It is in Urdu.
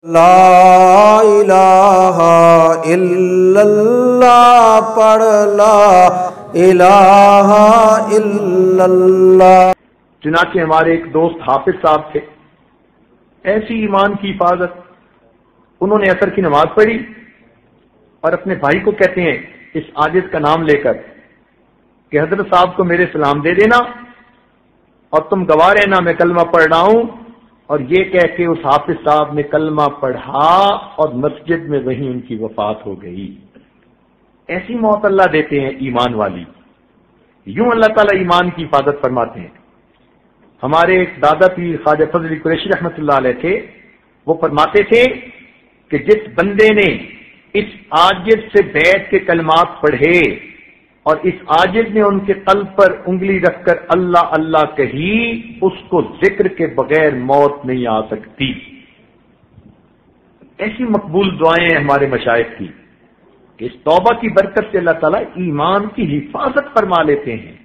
لا الہ الا اللہ پڑھ لا الہ الا اللہ۔ چنانچہ ہمارے ایک دوست حافظ صاحب تھے، ایسی ایمان کی حفاظت، انہوں نے عصر کی نماز پڑھی اور اپنے بھائی کو کہتے ہیں اس عاجز کا نام لے کر کہ حضرت صاحب کو میرے سلام دے دینا اور تم گواہ رہنا میں کلمہ پڑھ رہا ہوں، اور یہ کہہ کے اس حافظ صاحب نے کلمہ پڑھا اور مسجد میں وہیں ان کی وفات ہو گئی۔ ایسی موت اللہ دیتے ہیں ایمان والی۔ یوں اللہ تعالیٰ ایمان کی حفاظت فرماتے ہیں۔ ہمارے ایک دادا پیر خواجہ فضل علی قریشی رحمۃ اللہ علیہ تھے، وہ فرماتے تھے کہ جس بندے نے اس عاجز سے بیٹھ کے کلمات پڑھے اور اس عاجز نے ان کے قلب پر انگلی رکھ کر اللہ اللہ کہی، اس کو ذکر کے بغیر موت نہیں آ سکتی۔ ایسی مقبول دعائیں ہیں ہمارے مشائخ کی کہ اس توبہ کی برکت سے اللہ تعالیٰ ایمان کی حفاظت فرما لیتے ہیں۔